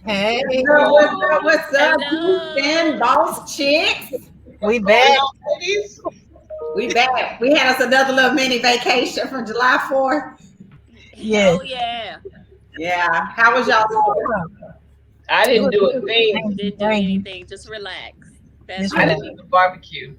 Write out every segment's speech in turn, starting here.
Hey, What's up? Hello. Houston, Boss Chicks. we What's going back. on, ladies? We back. We had us another little mini vacation from July 4th. Yes. Oh yeah. Yeah. How was y'all? I It didn't was do a good. thing. Thank you. Didn't do Thank you. anything. Just relax. That's Just I relax. didn't it. even barbecue.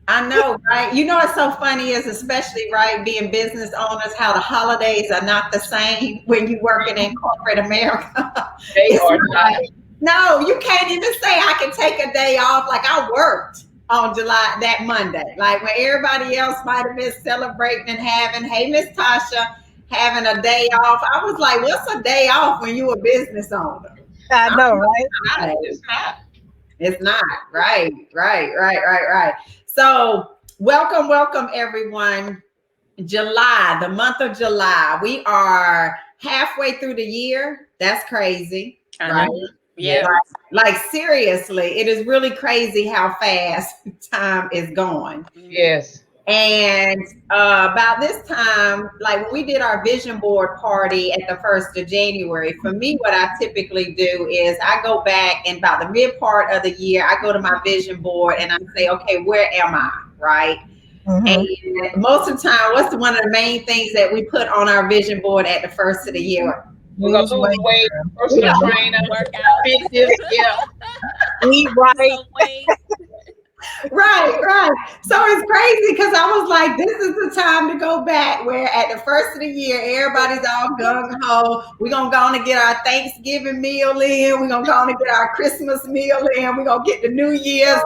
I know, right? You know what's so funny is especially right being business owners, how the holidays are not the same when you working in corporate America. They It's are not. not. No, you can't even say I can take a day off. Like I worked on July that Monday. Like when everybody else might have been celebrating and having, hey Miss Tasha, having a day off. I was like, what's a day off when you a business owner? I I know, don't right? know. It's not. It's not. Right. So, welcome everyone. July, the month of July. We are halfway through the year. That's crazy, I right? know. Yes. Yeah. Right. Like seriously, it is really crazy how fast time is going. Mhm. Yes. And about this time, like when we did our vision board party at the 1st of January, for me, what I typically do is I go back and about the mid part of the year, I go to my vision board and I say, okay, where am I? Right. And Mm-hmm. most of the time, what's one of the main things that we put on our vision board at the first of the year? We're gonna Lose lose weight, weight, girl. personal Yeah. trainer, Work out. fitness, yeah. Eat Lose right. some weight. Right. So it's crazy because I was like, this is the time to go back where at the first of the year, everybody's all gung ho. We're going to go on and get our Thanksgiving meal in. We're going to go on and get our Christmas meal in. We're going to get the New Year's.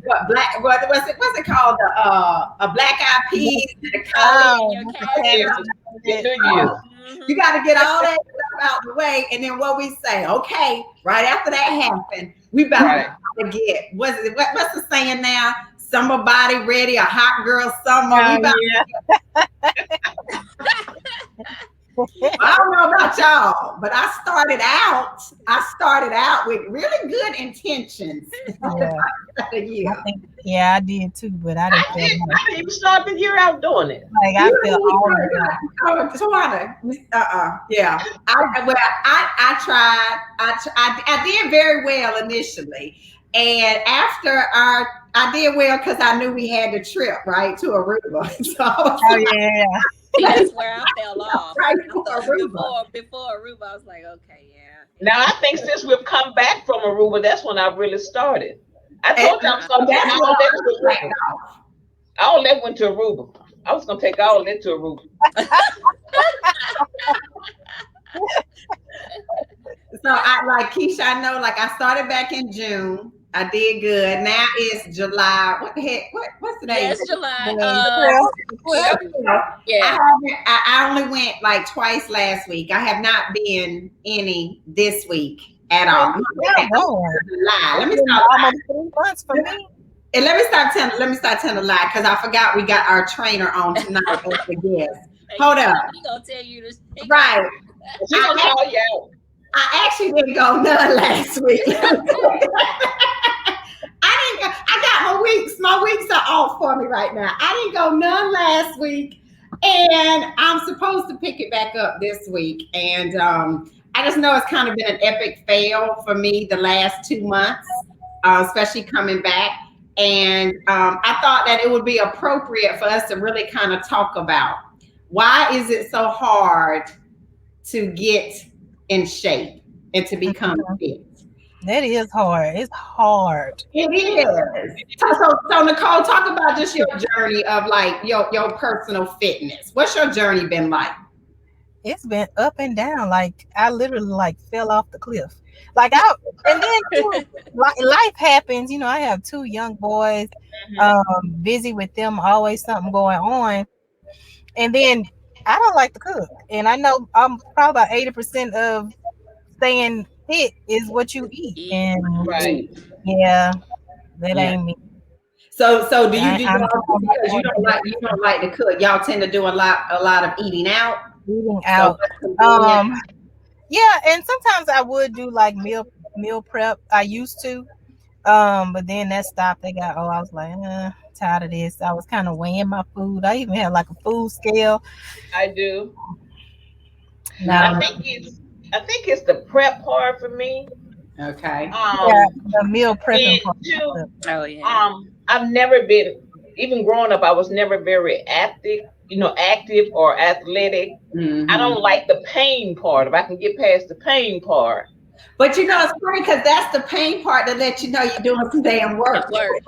What's it called? A black eyed peas and a collard. And Oh, your with the Yeah. cabbage. cabbage. Get New Year's. You Hmm. got to get all that stuff out the way. And then what we say, okay, right after that happened, we about Right. to get, what's the saying now? Summer body ready, a hot girl summer. We Oh, about, yeah. I don't know about y'all, but I started out with really good intentions. Yeah. I Yeah. think, yeah, I did too, but I I didn't feel did. like, I didn't even start the year out doing it. I You feel all of that. know, Tawana. Yeah. I tried. I did very well initially, and after I did well because I knew we had the trip right to Aruba, so I was Oh, yeah. See, like, that's where I fell off. right I for thought Aruba. before Aruba, I was like, okay, yeah, Now I yeah. think since we've come back from Aruba, that's when I really started. I And told you I was gonna so take that's all what that I to was like. Aruba. All that went to Aruba. I was gonna take all that to Aruba. So I like Keisha, I know like I started back in June. I did good. Now it's July. What the heck? What's the day? Yes, July. Well, Shoot. I Yeah. haven't I only went like twice last week. I have not been any this week at well, all. yeah, going. Lie. Let It's me been stop almost 3 months for lying. me. And let me start telling a lie because I forgot we got our trainer on tonight as the guest. And Hold up. he gonna tell you this. He gonna. Right. She gonna I, call you out. I actually didn't go none last week. I got my weeks are off for me right now. I didn't go none last week, and I'm supposed to pick it back up this week. And I just know it's kind of been an epic fail for me the last 2 months, especially coming back. And I thought that it would be appropriate for us to really kind of talk about why is it so hard to get in shape and to become Mhm. fit. That is hard. It's hard. It is. So Nicole, talk about just your journey of like your personal fitness. What's your journey been like? It's been up and down. Like I literally like fell off the cliff. Like I and then too, life happens. I have two young boys. Mhm. Busy with them, always something going on. And then I don't like to cook, and I know I'm probably about 80% of staying fit is what you eat. Eat. And Right. yeah, that Yeah. ain't me. So do you do I'm y'all on because my way. you don't like to cook? Y'all tend to do a lot of eating out. Eating So out. what's convenient? Um, yeah, and sometimes I would do like meal prep. I used to. But then that stopped. I was like, tired of this. I was kind of weighing my food. I even had like a food scale. I do. Now, I think it's I think it's the prep part for me. Okay. Yeah, Um, the meal prepping and part. two, Oh yeah. I've never been, even growing up, I was never very active, active or athletic. I Hmm. don't like the pain part. If I can get past the pain part, But you know, it's funny because that's the pain part that lets you know you're doing some damn It work. worked.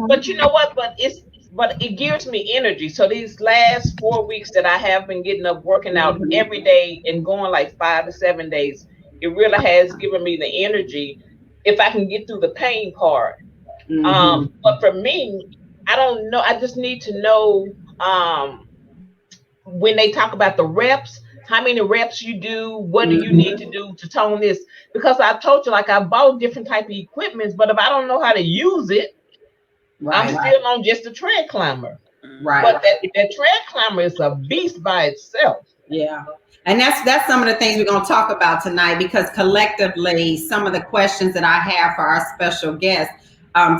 but you know what? But it gives me energy. So these last 4 weeks that I have been getting up, working out Mhm. every day and going like 5 to 7 days, it really has given me the energy. If I can get through the pain part, Mhm. but for me, I don't know. I just need to know when they talk about the reps, how many reps you do, what do you need to Mhm. do to tone this? Because I told you, like I bought different type of equipments, but if I don't know how to use it, I'm Right. still on just a tread climber. Right. But Mm-hmm. that tread climber is a beast by itself. Yeah. And that's some of the things we're going to talk about tonight because collectively, some of the questions that I have for our special guest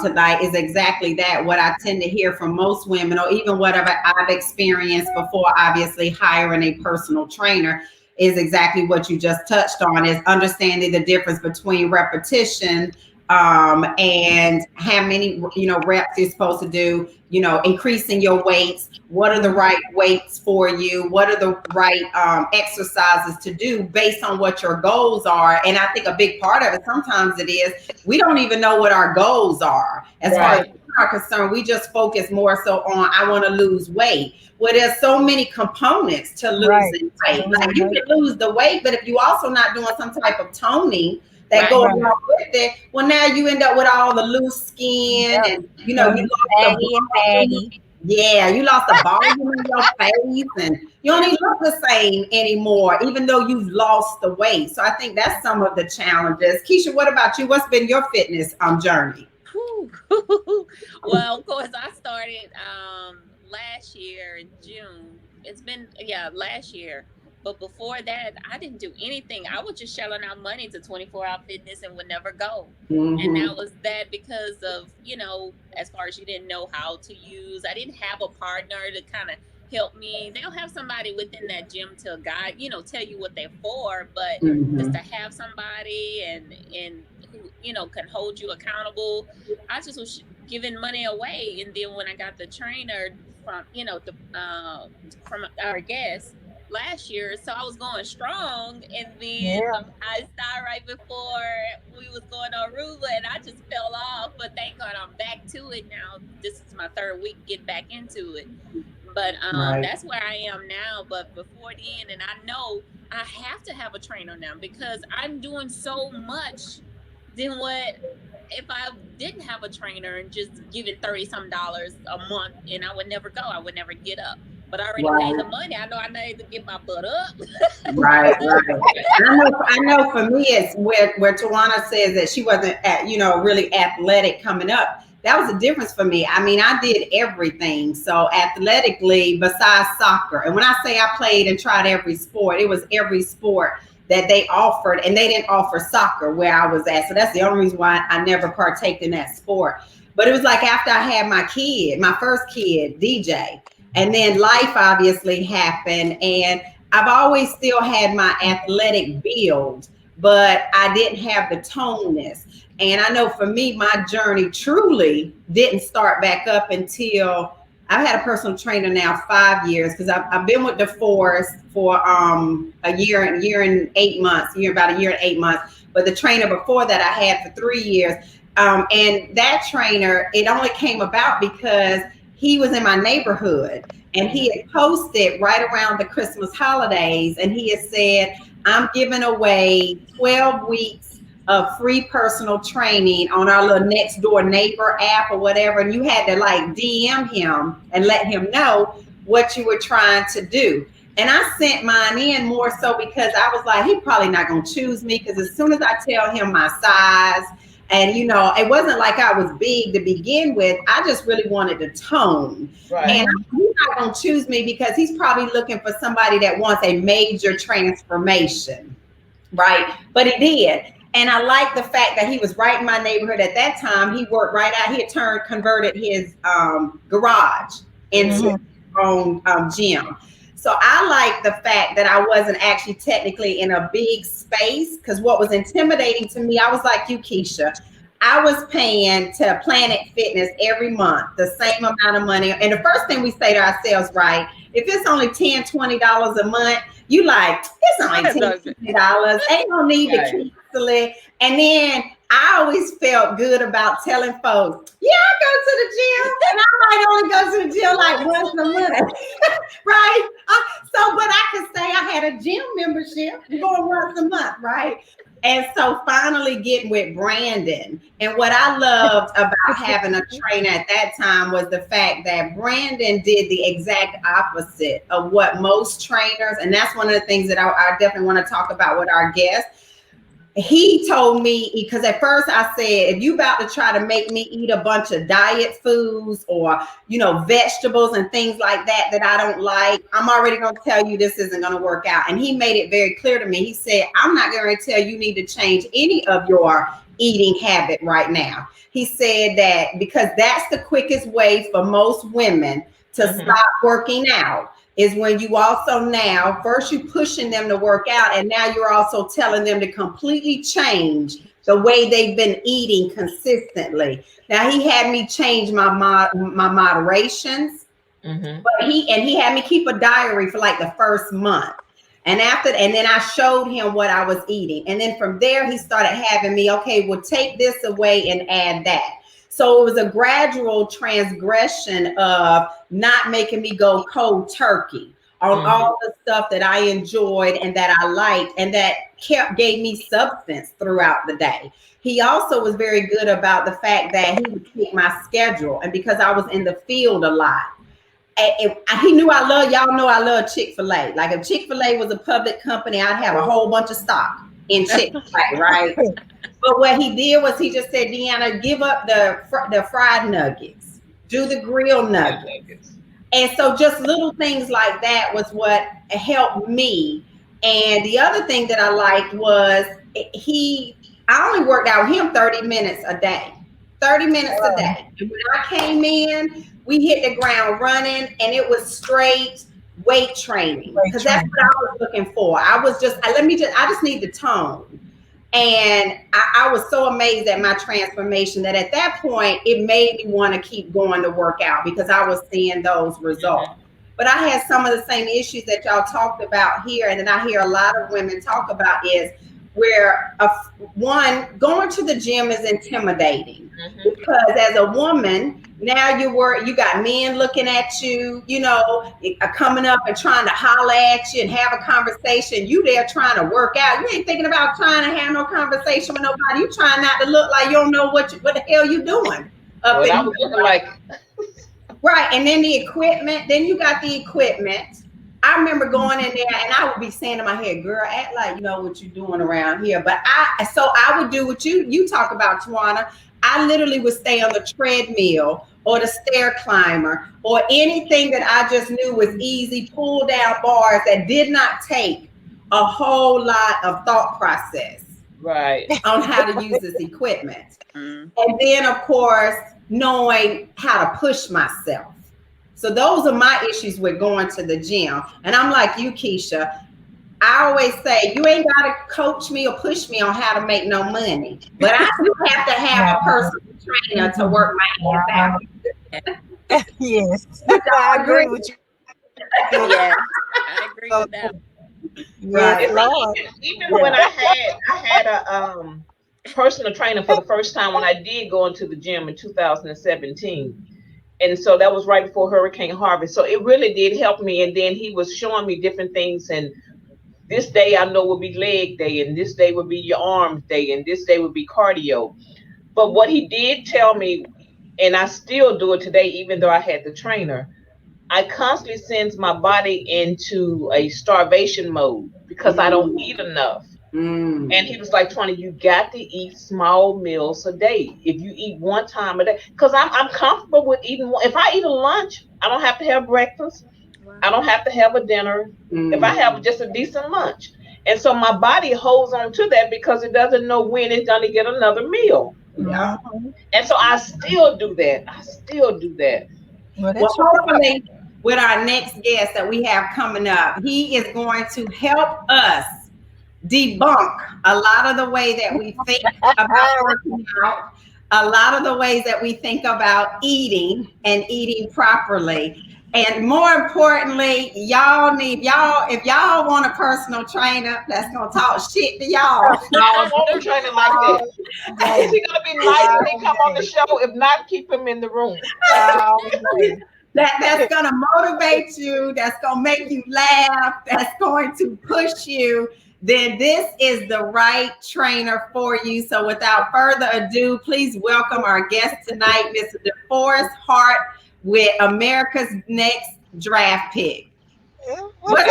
tonight is exactly that. What I tend to hear from most women, or even whatever I've experienced before, obviously hiring a personal trainer, is exactly what you just touched on: is understanding the difference between repetition and how many reps you're supposed to do. Increasing your weights. What are the right weights for you? What are the right exercises to do based on what your goals are? And I think a big part of it, sometimes it is, we don't even know what our goals are. As far as Right. we are concerned, we just focus more so on, I want to lose weight. Well, there's so many components to Right. losing To weight. lose Like you weight. can lose the weight, but if you also not doing some type of toning that Right. go Right. along with it, well, now you end up with all the loose skin, Yep. and Gonna you be lost saggy and the volume. baggy. Yeah, you lost the volume in your face, and you don't even look the same anymore, even though you've lost the weight. So I think that's some of the challenges. Keisha, what about you? What's been your fitness journey? Whew. Well, of course, I started last year in June. It's been, yeah, last year. But before that, I didn't do anything. I was just shelling out money to 24-hour fitness and would never go. And Mm-hmm. that was that because of, as far as you didn't know how to use, I didn't have a partner to kind of help me. They'll have somebody within that gym to guide, tell you what they're for, but just Mm-hmm. to have somebody and who, can hold you accountable. I just was giving money away, and then when I got the trainer from from our guest last year, so I was going strong, and then Yeah. I started right before we was going on Aruba, and I just fell off. But thank God I'm back to it now. This is my third week getting back into it, but Right. that's where I am now. But before then, and I know I have to have a trainer now because I'm doing so much than what if I didn't have a trainer and just give it 30 some dollars a month and I would never go. I would never get up. But I already paid the Right. money. I know I need to get my butt up. Right, right. I know for me it's where Tawana says that she wasn't really athletic coming up. That was a difference for me. I mean, I did everything. So athletically, besides soccer. And when I say I played and tried every sport, it was every sport that they offered, and they didn't offer soccer where I was at. So that's the only reason why I never partaked in that sport. But it was like after I had my first kid, DJ, and then life obviously happened, and I've always still had my athletic build, but I didn't have the toneness. And I know for me, my journey truly didn't start back up until I've had a personal trainer now 5 years, because I've been with DeForest for a year and 8 months, about a year and 8 months. But the trainer before that I had for 3 years. And that trainer, it only came about because he was in my neighborhood, and he had posted right around the Christmas holidays, and he had said, I'm giving away 12 weeks of free personal training on our little next door neighbor app or whatever. And you had to like DM him and let him know what you were trying to do. And I sent mine in more so because I was like, he probably not going to choose me, because as soon as I tell him my size, and it wasn't like I was big to begin with. I just really wanted to tone. Right. And he's not going to choose me because he's probably looking for somebody that wants a major transformation. Right. But he did. And I like the fact that he was right in my neighborhood at that time. He worked right out. He had converted his garage into Mm-hmm. his own gym. So I like the fact that I wasn't actually technically in a big space, because what was intimidating to me, I was like you, Keisha. I was paying to Planet Fitness every month the same amount of money. And the first thing we say to ourselves, right, if it's only $10, $20 a month, you like, it's only $10, $20. Ain't no need to cancel it. And then I always felt good about telling folks, yeah, I go to the gym, and I might only go to the gym like once a month, right? So, but I could say I had a gym membership going once a month, right? And so finally getting with Brandon. And what I loved about having a trainer at that time was the fact that Brandon did the exact opposite of what most trainers, and that's one of the things that I definitely want to talk about with our guests. He told me, because at first I said, if you about to try to make me eat a bunch of diet foods or, vegetables and things like that I don't like, I'm already going to tell you this isn't going to work out. And he made it very clear to me. He said, I'm not going to tell you need to change any of your eating habit right now. He said that because that's the quickest way for most women to stop working out, is when you also now, first you pushing them to work out, and now you're also telling them to completely change the way they've been eating consistently. Now he had me change my moderations, but he had me keep a diary for like the first month. And then I showed him what I was eating. And then from there, he started having me, okay, well, take this away and add that. So it was a gradual transgression of not making me go cold turkey on all the stuff that I enjoyed and that I liked and that gave me substance throughout the day. He also was very good about the fact that he would keep my schedule. And because I was in the field a lot, he knew y'all know I love Chick-fil-A. Like if Chick-fil-A was a public company, I'd have a whole bunch of stock in Chick-fil-A, right? But what he did was he just said, Deanna, give up the fried nuggets, do the grilled nuggets. And so just little things like that was what helped me. And the other thing that I liked was I only worked out with him 30 minutes a day. 30 minutes a day. And when I came in, we hit the ground running, and it was straight weight training, because that's what I was looking for. I just need the tone. And I was so amazed at my transformation that at that point, it made me want to keep going to work out because I was seeing those results. But I had some of the same issues that y'all talked about here, and that I hear a lot of women talk about, is where going to the gym is intimidating, because as a woman, now you got men looking at you, coming up and trying to holler at you and have a conversation. You there trying to work out. You ain't thinking about trying to have no conversation with nobody. You trying not to look like you don't know what the hell you doing. I was looking like right. And then the equipment. Then you got the equipment. I remember going in there and I would be saying to my head, girl, act like you know what you're doing around here. But I would do what you talk about, Tawana. I literally would stay on the treadmill or the stair climber or anything that I just knew was easy, pull down bars that did not take a whole lot of thought process on how to use this equipment. And then, of course, knowing how to push myself. So those are my issues with going to the gym. And I'm like you, Keisha. I always say, you ain't got to coach me or push me on how to make no money. But I do have to have a personal trainer to work my ass out. Yes. I agree with you. Yeah, I agree with that. Yes, Lord. Even when I had a personal trainer for the first time when I did go into the gym in 2017. And so that was right before Hurricane Harvey. So it really did help me. And then he was showing me different things. And this day I know will be leg day, and this day would be your arms day, and this day would be cardio. But what he did tell me, and I still do it today, even though I had the trainer, I constantly send my body into a starvation mode because I don't eat enough. And he was like, Tony, you got to eat small meals a day. If you eat one time a day, because I'm comfortable with eating. If I eat a lunch, I don't have to have breakfast. I don't have to have a dinner if I have just a decent lunch. And so my body holds on to that because it doesn't know when it's going to get another meal. Yeah. And so I still do that. Well, with our next guest that we have coming up. He is going to help us debunk a lot of the way that we think about working out, a lot of the ways that we think about eating and eating properly. And more importantly, y'all if y'all want a personal trainer that's gonna talk shit to y'all. No, I don't want a trainer like that. Is he gonna be nice when he come on the show? If not, keep him in the room. That's gonna motivate you, that's gonna make you laugh, that's going to push you, then this is the right trainer for you. So without further ado, please welcome our guest tonight, Mr. DeForest Hart, with America's Next Draft Pick. What's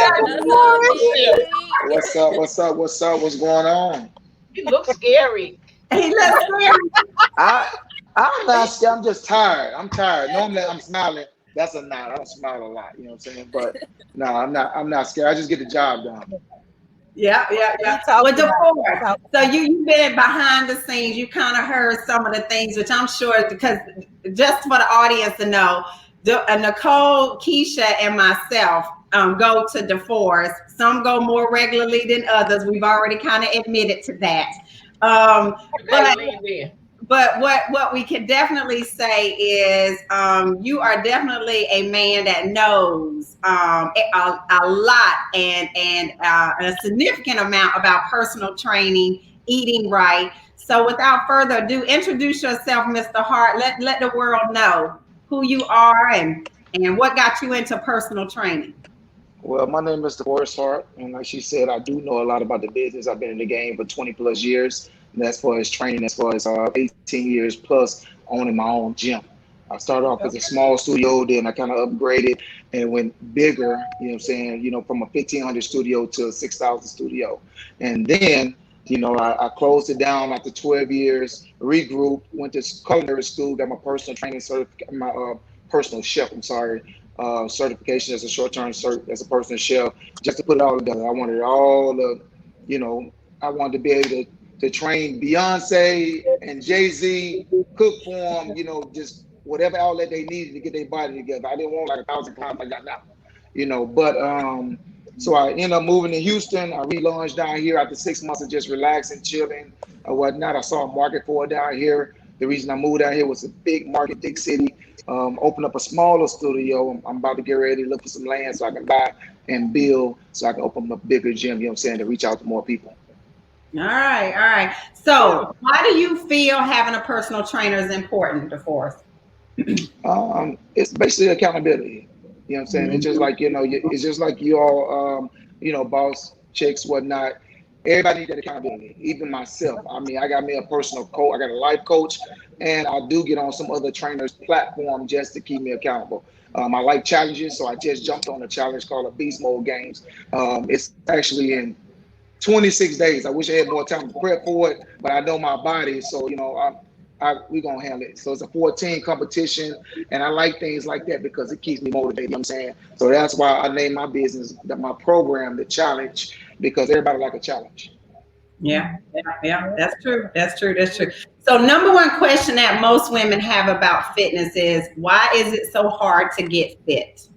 up? What's up? What's going on? He looks scary. He looks scary. I'm not scared. I'm just tired. I'm tired. Normally I'm smiling. That's a nod. I don't smile a lot, you know what I'm saying? But no, I'm not scared. I just get the job done. Yeah. Well, DeForest, so you've been behind the scenes. You kind of heard some of the things, which I'm sure, because just for the audience to know, Nicole, Keisha, and myself go to DeForest. Some go more regularly than others. We've already kind of admitted to that. But what we can definitely say is you are definitely a man that knows a lot and a significant amount about personal training, eating right. So without further ado, introduce yourself, Mr. Hart. Let the world know who you are and what got you into personal training. Well, my name is DeForest Hart, and like she said, I do know a lot about the business. I've been in the game for 20 plus years. And as far as training, as far as 18 years plus owning my own gym. I started off as a small studio, then I kind of upgraded and went bigger, you know what I'm saying, from a 1,500 studio to a 6,000 studio. And then, I closed it down after 12 years, regrouped, went to culinary school, got my personal training certificate, my personal chef, certification as a short-term cert as a personal chef, just to put it all together. I wanted all the, I wanted to be able to train Beyonce and Jay-Z, cook for them, just whatever outlet they needed to get their body together. I didn't want like 1,000 pounds I got now, but so I ended up moving to Houston. I relaunched down here after 6 months of just relaxing, chilling, or whatnot. I saw a market for it down here. The reason I moved down here was a big market, big city. Open up a smaller studio. I'm about to get ready to look for some land so I can buy and build so I can open up a bigger gym, to reach out to more people. All right. So why do you feel having a personal trainer is important, DeForest? It's basically accountability. You know what I'm saying? Mm-hmm. It's just like, it's just like you all, boss, chicks, whatnot. Everybody needs that accountability, even myself. I mean, I got me a personal coach, I got a life coach, and I do get on some other trainers' platform just to keep me accountable. I like challenges, so I just jumped on a challenge called the Beast Mode Games. It's actually in 26 days. I wish I had more time to prep for it, but I know my body, so we're gonna handle it. So it's a 14 competition, and I like things like that because it keeps me motivated. You know what I'm saying? So that's why I named my business, my program, the challenge, because everybody like a challenge. Yeah, that's true. So number one question that most women have about fitness is, why is it so hard to get fit?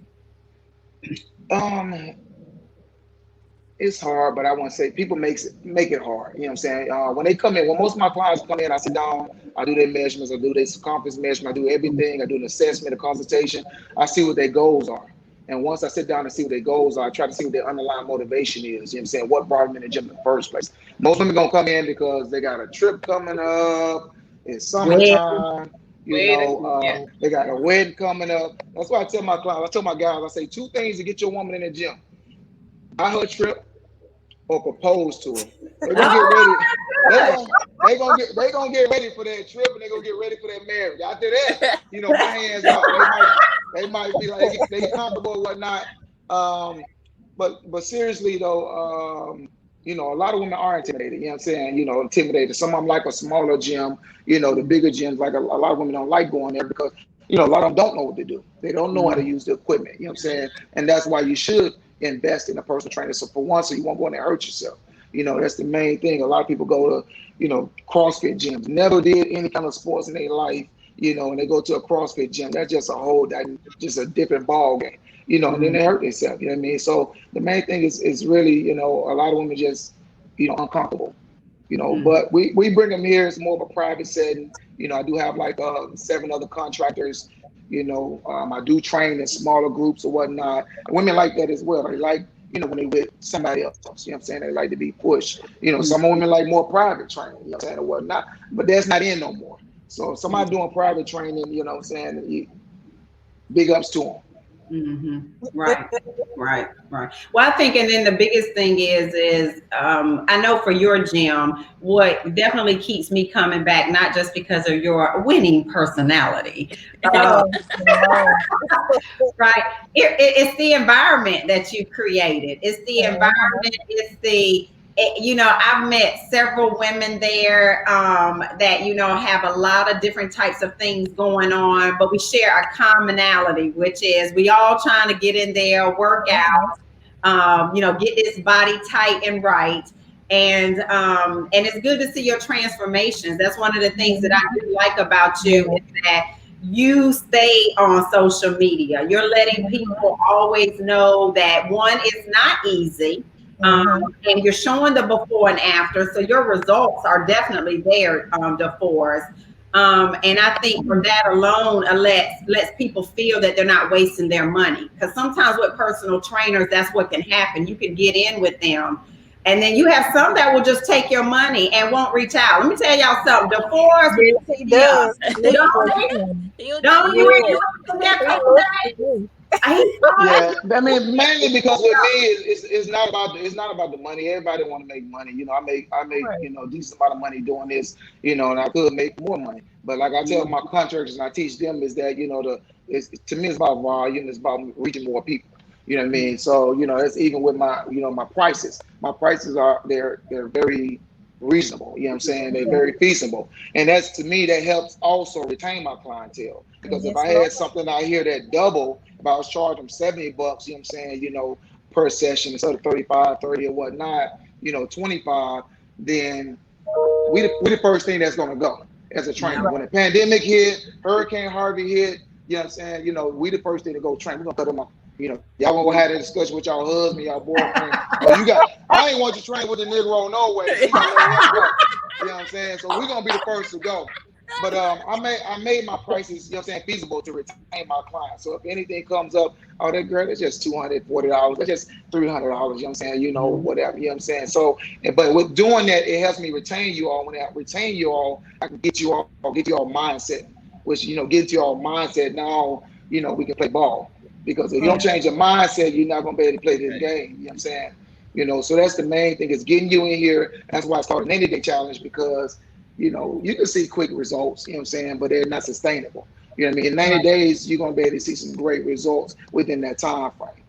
It's hard, but I want to say people make it hard. You know what I'm saying? When they come in, when most of my clients come in, I sit down, I do their measurements, I do their circumference measurement, I do everything. I do an assessment, a consultation. I see what their goals are. And once I sit down and see what their goals are, I try to see what their underlying motivation is. You know what I'm saying? What brought them in the gym in the first place? Most women gonna come in because they got a trip coming up. It's summertime. They got a wedding coming up. That's why I tell my clients, I tell my guys, I say 2 things to get your woman in the gym: buy her a trip or propose to her. They're gonna get ready. They gonna get ready for that trip, and they're gonna get ready for that marriage. After that, my hands off. They might be like they comfortable or whatnot. But seriously though, a lot of women are intimidated. You know what I'm saying? Intimidated. Some of them like a smaller gym. The bigger gyms, like a lot of women don't like going there because a lot of them don't know what to do. They don't know how to use the equipment. You know what I'm saying? And that's why you should invest in a personal trainer. So for one, so you won't go in there and hurt yourself. That's the main thing. A lot of people go to, CrossFit gyms, never did any kind of sports in their life, and they go to a CrossFit gym. That's just just a different ball game. and then they hurt themselves. You know what I mean? So the main thing is really, a lot of women just, uncomfortable. But we bring them here. It's more of a private setting. I do have like 7 other contractors. I do train in smaller groups or whatnot. And women like that as well. They like, when they with somebody else. You know what I'm saying? They like to be pushed. Some women like more private training, you know what I'm saying, or whatnot. But that's not in no more. So if somebody doing private training, you know what I'm saying, big ups to them. Right, right. Well, I think, and then the biggest thing is I know for your gym, what definitely keeps me coming back, not just because of your winning personality, Oh, uh, Lord. right? It's the environment that you created. It's the environment. It's I've met several women there that have a lot of different types of things going on, but we share a commonality, which is we all trying to get in there, work out, get this body tight and right. And it's good to see your transformations. That's one of the things that I do like about you is that you stay on social media. You're letting people always know that one is not easy. And you're showing the before and after, so your results are definitely there, DeForest. And I think for that alone, lets people feel that they're not wasting their money. Because sometimes with personal trainers, that's what can happen. You can get in with them, and then you have some that will just take your money and won't reach out. Let me tell y'all something. DeForest, Yes, he does. He don't for you. don't You you Yes, reach do. out to that he couple looks for days? you. He Yeah, I mean, mainly because with me, it's not about the money. Everybody want to make money. I make Right. decent amount of money doing this. And I could make more money. But like I tell my contractors and I teach them is that to me it's about volume. It's about reaching more people. You know what I mean? So it's even with my prices. My prices they're very reasonable. You know what I'm saying? They're very feasible, and that's to me that helps also retain my clientele. Because if Yes, I Lord. had something out here that double, if I was charging them $70, you know what I'm saying, per session instead of 35, 30 or whatnot, 25, then we the first thing that's gonna go as a trainer. Yeah. When the pandemic hit, Hurricane Harvey hit, you know what I'm saying, we the first thing to go train. We're gonna cut them off. Y'all gonna go have that discussion with y'all husband, y'all boyfriend. Oh, I ain't want you to train with the Negro no way. You gotta let him go. You know what I'm saying? So we're gonna be the first to go. But I made my prices, feasible to retain my clients. So if anything comes up, oh, that girl, that's just $240. That's just $300. You know what I'm saying? Whatever. You know what I'm saying? So, but with doing that, it helps me retain you all. When I retain you all, I can get you all mindset, which get you all mindset. Now, we can play ball. Because if you don't change your mindset, you're not gonna be able to play this game. You know what I'm saying? So that's the main thing is getting you in here. That's why I started an 80-day challenge because you can see quick results, you know what I'm saying, but they're not sustainable. You know what I mean? In 90 days, you're gonna be able to see some great results within that time frame.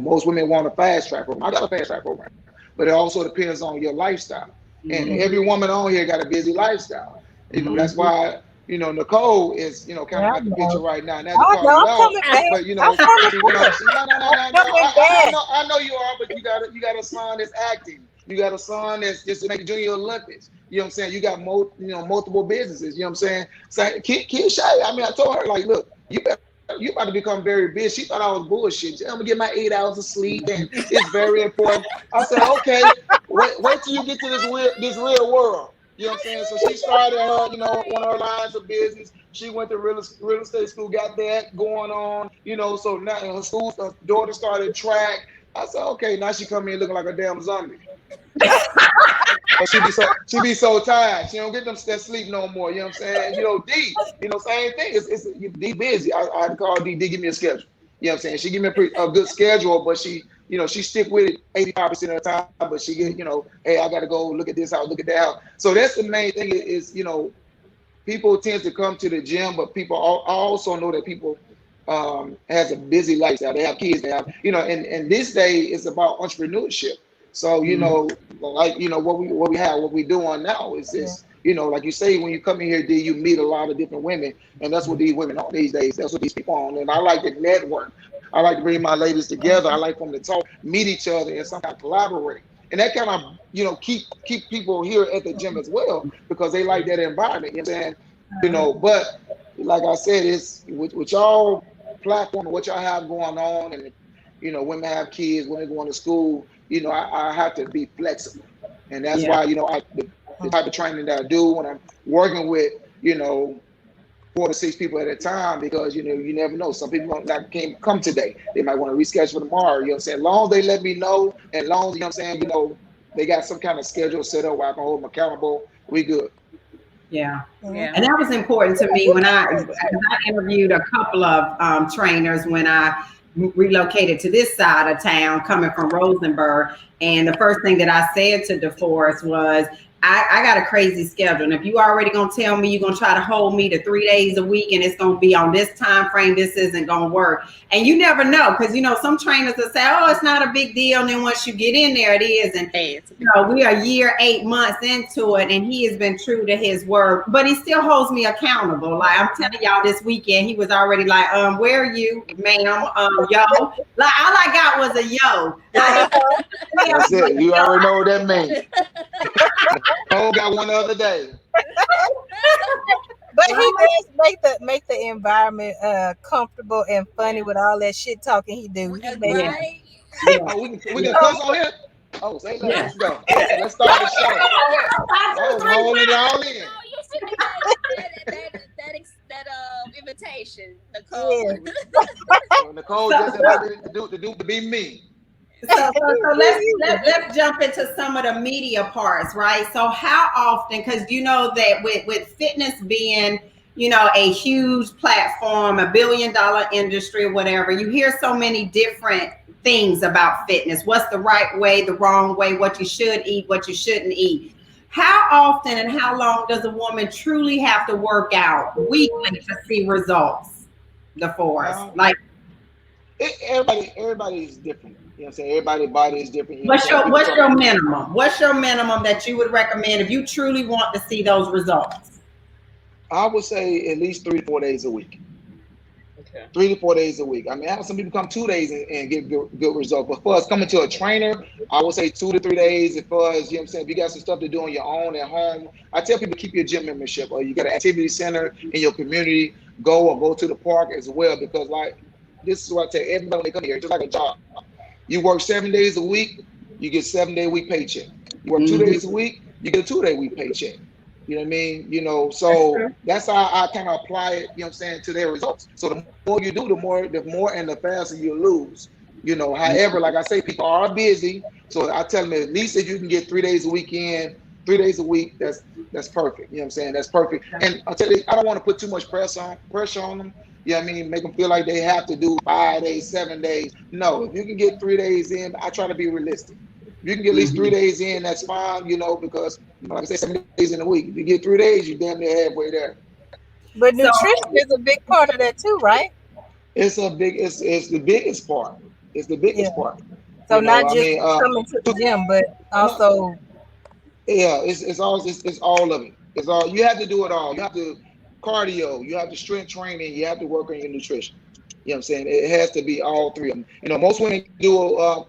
Most women want a fast track program. I got a fast track program, but it also depends on your lifestyle. And every woman on here got a busy lifestyle. That's why Nicole is kind Yeah, of I like a picture know. right now. Not to Oh call no, you I'm out, coming back. but I'm coming back. no, no, no, I'm no, no. coming I back. know, I know you are, but you got a son that's acting. You got a son that's just making Junior Olympics. You know what I'm saying? You got multiple businesses. You know what I'm saying? So kid shy. I mean, I told her like, look, you about to become very busy. She thought I was bullshit. I'm gonna get my 8 hours of sleep, and it's very important. I said, okay, wait till you get to this real world. You know what I'm saying? So she started one of her lines of business. She went to real estate school, got that going on. So now her daughter started track. I said, okay, now she come in looking like a damn zombie. But she be so tired. She don't get that sleep no more. You know what I'm saying? D, same thing. It's D busy. I call D give me a schedule. You know what I'm saying? She give me a good schedule, but she stick with it 85% of the time. But she get, hey, I gotta go look at this house, look at that house. So that's the main thing is people tend to come to the gym, but people also know that people has a busy lifestyle. They have kids. They have, and this day is about entrepreneurship. So like what we doing now is Yeah. this. Like you say, when you come in here, D, you meet a lot of different women, and that's what these women are these days. That's what these people on. And I like to network. I like to bring my ladies together. I like them to talk, meet each other, and sometimes collaborate. And that kind of keep people here at the gym as well because they like that environment. You know what I'm saying? But like I said, it's with y'all platform and what y'all have going on, and women have kids, women going to school. I have to be flexible, and that's Yeah. why the type of training that I do when I'm working with 4 to 6 people at a time, because you never know. Some people can't come today. They might want to reschedule for tomorrow. You know what I'm saying? As long as they let me know, and as long as they got some kind of schedule set up where I can hold them accountable, we good. Yeah. Yeah. And that was important to me when I interviewed a couple of trainers when I relocated to this side of town, coming from Rosenberg. And the first thing that I said to DeForest was, I got a crazy schedule. And if you already gonna tell me you're gonna try to hold me to 3 days a week and it's gonna be on this time frame, this isn't gonna work. And you never know, because some trainers will say, oh, it's not a big deal. And then once you get in there, it is. And we are a year, 8 months into it, and he has been true to his word. But he still holds me accountable. Like I'm telling y'all, this weekend he was already like, where are you, ma'am? Yo. Like all I got was a yo. That's it. You already know what that means. Oh, got one the other day. But he does make the environment comfortable and funny with all that shit talking he do. He makes it. Right. Oh, we can cuss on here. Oh, say that. Let's go. Let's start the show. I was rolling it all in. No, you should have that invitation, Nicole. Yeah. Nicole just invited to be me. So let's jump into some of the media parts, right? So how often, because you know that with fitness being, a huge platform, $1 billion industry, whatever, you hear so many different things about fitness. What's the right way, the wrong way, what you should eat, what you shouldn't eat. How often and how long does a woman truly have to work out weekly to see results? DeForest, like everybody is different. You know what I'm saying? Everybody's body is different. What's your minimum? What's your minimum that you would recommend if you truly want to see those results? I would say at least 3 to 4 days a week. Okay. 3 to 4 days a week. I mean, I have some people come 2 days and get good results. But for us coming to a trainer, I would say 2 to 3 days. As far as, if you got some stuff to do on your own at home, I tell people keep your gym membership, or you got an activity center in your community, go to the park as well. Because this is what I tell everybody when they come here, it's just like a job. You work 7 days a week, you get 7-day week paycheck. You work 2 days a week, you get a 2-day week paycheck. You know what I mean? So that's how I kind of apply it, to their results. So the more you do, the more and the faster you lose. However, like I say, people are busy. So I tell them at least if you can get 3 days a week in, 3 days a week, that's perfect. You know what I'm saying? That's perfect. And I tell you, I don't want to put too much pressure on them. You know what I mean? Make them feel like they have to do 5 days, 7 days. No, if you can get 3 days in, I try to be realistic. If you can get at least 3 days in, that's fine, because like I say, 7 days in a week. If you get 3 days, you're damn near halfway there. But nutrition is a big part of that too, right? It's the biggest part. It's the biggest part. So not just coming to the gym, but also it's all of it. It's all, you have to do it all. You have to cardio, you have to strength training, you have to work on your nutrition. You know what I'm saying? It has to be all three of them. Most women do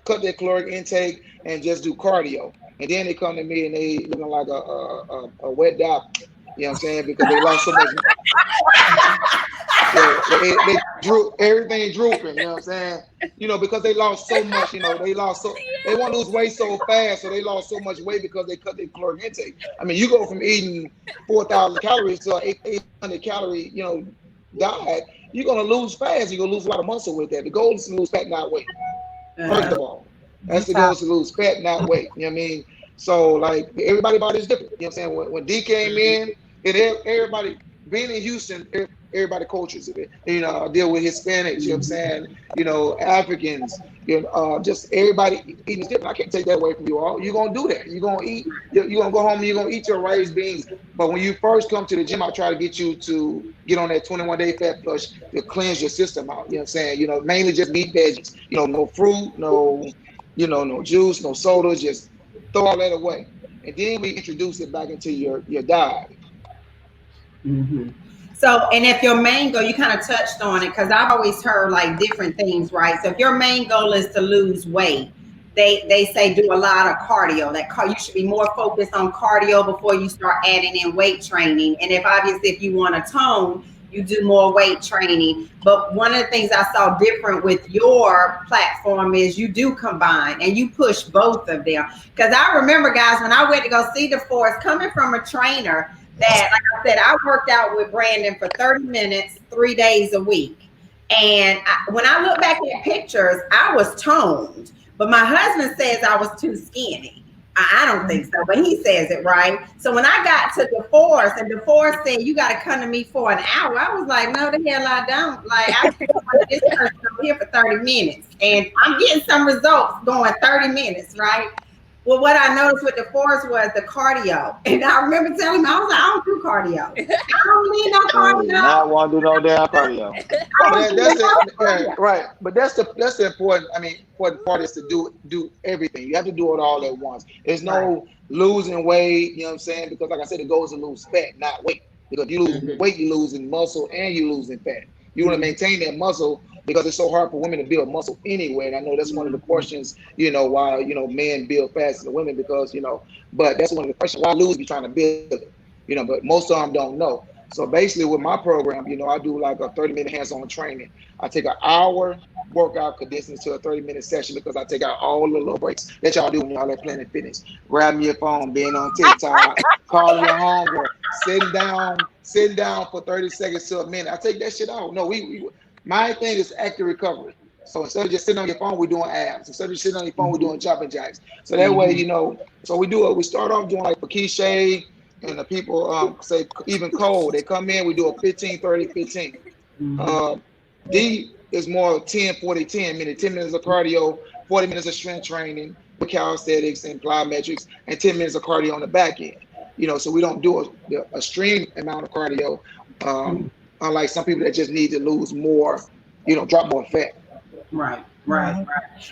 cut their caloric intake and just do cardio, and then they come to me and they looking like a wet dog. You know what I'm saying? Because they lost so much. they drew everything drooping. You know what I'm saying? Because they lost so much. They want to lose weight so fast, so they lost so much weight because they cut their caloric intake. I mean, you go from eating 4,000 calories to 800 calorie, diet. You're gonna lose fast. You're gonna lose a lot of muscle with that. The goal is to lose fat, not weight. First of all, that's the goal, is to lose fat, not weight. You know what I mean? So like everybody's body is different. You know what I'm saying? When D came in, and everybody being in Houston, everybody cultures it. I deal with Hispanics. You know what I'm saying? Africans. Just everybody eating is different. I can't take that away from you all. You're gonna do that. You're gonna eat. You're gonna go home and you're gonna eat your rice, beans. But when you first come to the gym, I try to get you to get on that 21-day fat flush to cleanse your system out. You know what I'm saying? Mainly just meat, veggies. No fruit, no juice, no soda. Just throw all that away, and then we introduce it back into your diet. Mm-hmm. So, and if your main goal, you kind of touched on it, because I've always heard like different things, right? So if your main goal is to lose weight, they say do a lot of cardio. You should be more focused on cardio before you start adding in weight training. And if you want to tone, you do more weight training. But one of the things I saw different with your platform is you do combine and you push both of them. Because I remember, guys, when I went to go see DeForest, coming from a trainer that, like I said, I worked out with Brandon for 30 minutes, 3 days a week. And when I look back at pictures, I was toned, but my husband says I was too skinny. I don't think so, but he says it right. So when I got to DeForest and DeForest said, you got to come to me for an hour, I was like, no, the hell I don't. Like, I just want this person over here for 30 minutes. And I'm getting some results going 30 minutes, right? Well, what I noticed with DeForest was the cardio. And I remember telling him, I was like, I don't do cardio. I don't need no cardio. Not want to do no damn cardio. That's it, yeah, right. But that's the important. I mean, important part is to do everything. You have to do it all at once. There's no losing weight. You know what I'm saying? Because like I said, the goal is to lose fat, not weight. Because if you lose weight, you losing muscle and you losing fat. You want to maintain that muscle because it's so hard for women to build muscle anyway. And I know that's one of the questions, why, men build faster than women because, but that's one of the questions. Why lose if you're trying to build it? But most of them don't know. So basically with my program, I do like a 30-minute hands-on training. I take an hour workout condensed into a 30-minute session because I take out all the little breaks that y'all do when y'all at Planet Fitness. Grabbing your phone, being on TikTok, calling your homegirl, sitting down for 30 seconds to a minute. I take that shit out. No, my thing is active recovery. So instead of just sitting on your phone, we're doing abs. Instead of just sitting on your phone, we're doing jumping jacks. So that way, so we start off doing like Bakishe, and the people say even cold. They come in, we do a 15, 30, 15. D is more 10, 40, 10 minutes. 10 minutes of cardio, 40 minutes of strength training, calisthenics and plyometrics, and 10 minutes of cardio on the back end. So we don't do a extreme amount of cardio. Unlike some people that just need to lose more, drop more fat. Right.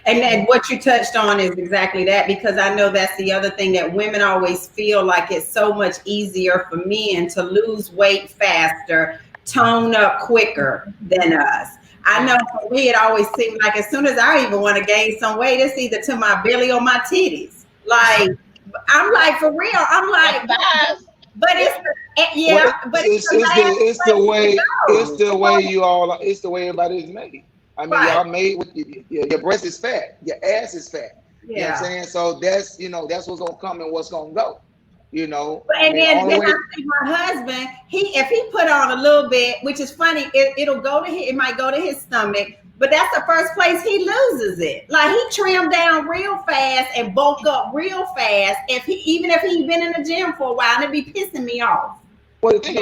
And then what you touched on is exactly that, because I know that's the other thing that women always feel like it's so much easier for men to lose weight faster, tone up quicker than us. I know for me, it always seemed like as soon as I even want to gain some weight, it's either to my belly or my titties. Like, I'm like, for real, I'm like, but it's the way everybody is made. I mean, y'all made with your breast is fat, your ass is fat. You know what I'm saying? So that's that's what's gonna come and what's gonna go. And then I see my husband, if he put on a little bit, which is funny, it might go to his stomach, but that's the first place he loses it. Like he trimmed down real fast and bulk up real fast. Even if he's been in the gym for a while, and it'd be pissing me off. Well, the thing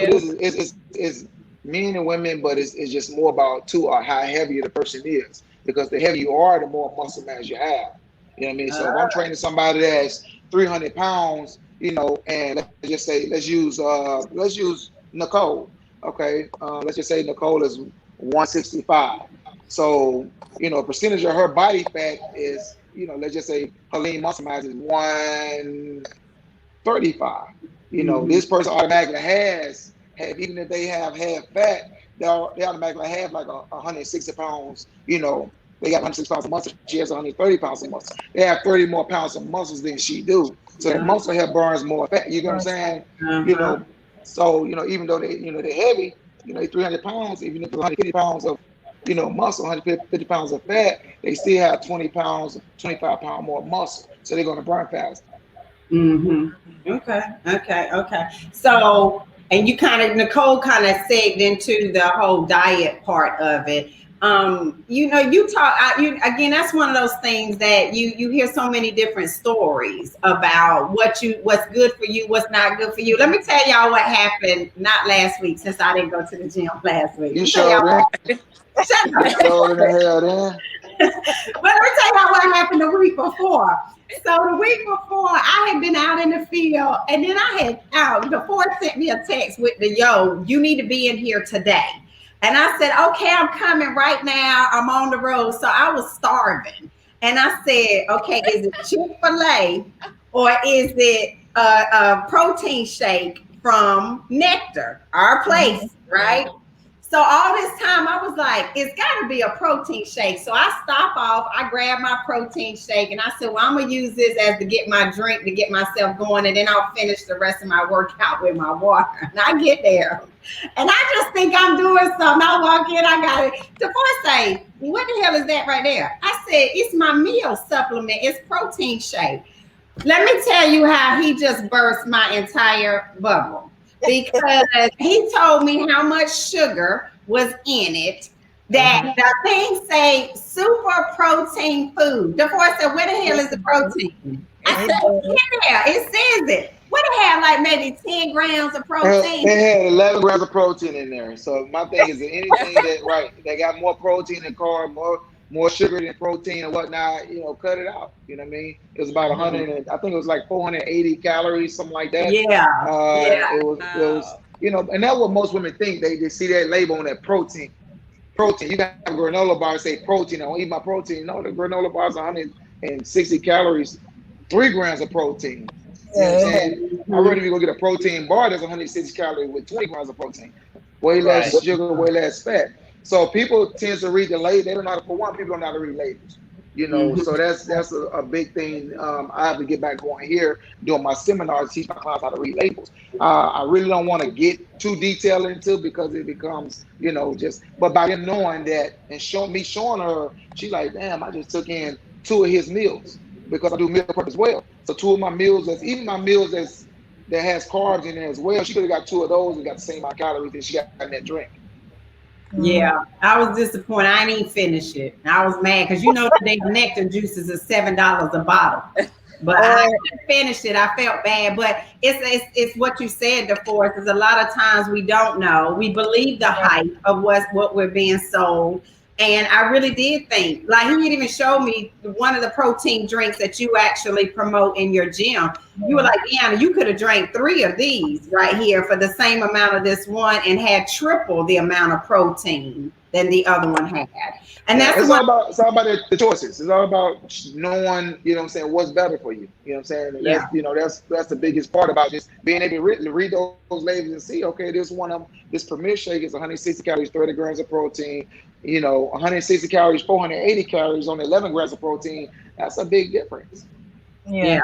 is men and women, but it's just more about how heavy the person is. Because the heavier you are, the more muscle mass you have. You know what I mean? So if I'm training somebody that's 300 pounds, and let's use Nicole. Okay, let's just say Nicole is 165. So a percentage of her body fat is, let's just say her lean muscle mass is 135. This person automatically has, even if they have fat, they automatically have like 160 pounds. They got 160 pounds of muscle. She has 130 pounds of muscle. They have 30 more pounds of muscles than she do. So that muscle hair burns more fat. You know what I'm saying? So even though they're heavy, they 300 pounds. Even if it's 150 pounds of muscle, 150 pounds of fat, they still have 20 pounds, 25 pounds more muscle. So they're going to burn faster. Okay. So, and Nicole kind of segged into the whole diet part of it. You talk, again, that's one of those things that you hear so many different stories about what's good for you, what's not good for you. Let me tell y'all what happened, not last week, since I didn't go to the gym last week. You sure? Shut up. But let me tell y'all what happened the week before. So the week before, I had been out in the field, and then DeForest sent me a text with you need to be in here today. And I said, okay, I'm coming right now. I'm on the road. So I was starving. And I said, okay, is it Chick-fil-A or is it a protein shake from Nectar, our place, right? So all this time I was like, it's got to be a protein shake. So I stop off, I grab my protein shake, and I said, well, I'm gonna use this as to get my drink to get myself going, and then I'll finish the rest of my workout with my water. And I get there, and I just think I'm doing something. I walk in, I got it. DeForest say, what the hell is that right there? I said, it's my meal supplement. It's protein shake. Let me tell you how he just burst my entire bubble, because he told me how much sugar was in it. That the thing say super protein food. DeForest said, where the hell is the protein? I said, yeah, it says it. What it have, like maybe 10 grams of protein? They had 11 grams of protein in there. So my thing is that anything that they got more protein than carb, more sugar than protein and whatnot, cut it out. You know what I mean? It was about 100, and I think it was like 480 calories, something like that. Yeah, yeah. It was, and that's what most women think. They see that label on that protein. Protein. You got a granola bar say protein. I don't eat my protein. No, the granola bar is 160 calories, 3 grams of protein. You know what I'm saying? I really go get a protein bar that's 160 calories with 20 grams of protein. Way less sugar, way less fat. So people tend to read the label. They don't know how to, for one, people don't know how to read labels. So that's a big thing. I have to get back going here doing my seminars, teach my clients how to read labels. I really don't want to get too detailed into, because it becomes, but by them knowing that and showing her, she like, damn, I just took in 2 of his meals, because I do meal prep as well. So 2 of my meals, even my meals that has carbs in there as well, she could have got 2 of those and got the same amount of calories that she got in that drink. Yeah, I was disappointed. I didn't even finish it. I was mad because today nectar juices are $7 a bottle. But I finished it. I felt bad. But it's what you said, DeForest. Is a lot of times we don't know. We believe the hype of what we're being sold. And I really did think, like, he even showed me one of the protein drinks that you actually promote in your gym. You were like, Deanna, you could have drank 3 of these right here for the same amount of this one and had triple the amount of protein than the other one had. And that's it's all about the choices. It's all about knowing, what's better for you. You know what I'm saying? And that's the biggest part about just being able to read those labels and see, okay, this Premier Shake is 160 calories, 30 grams of protein. 160 calories, 480 calories on 11 grams of protein. That's a big difference. Yeah.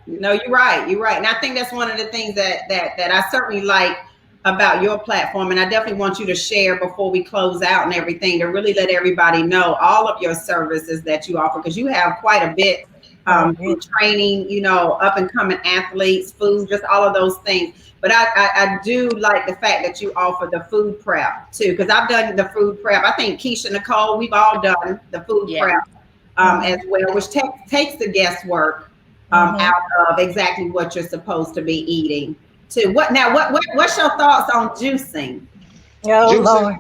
No, you're right. And I think that's one of the things that I certainly like about your platform. And I definitely want you to share before we close out and everything, to really let everybody know all of your services that you offer, because you have quite a bit from training, up and coming athletes, food, just all of those things. But I do like the fact that you offer the food prep too, because I've done the food prep. I think Keisha, Nicole, we've all done the food prep as well, which takes the guesswork out of exactly what you're supposed to be eating too. What's your thoughts on juicing? Oh, Lord.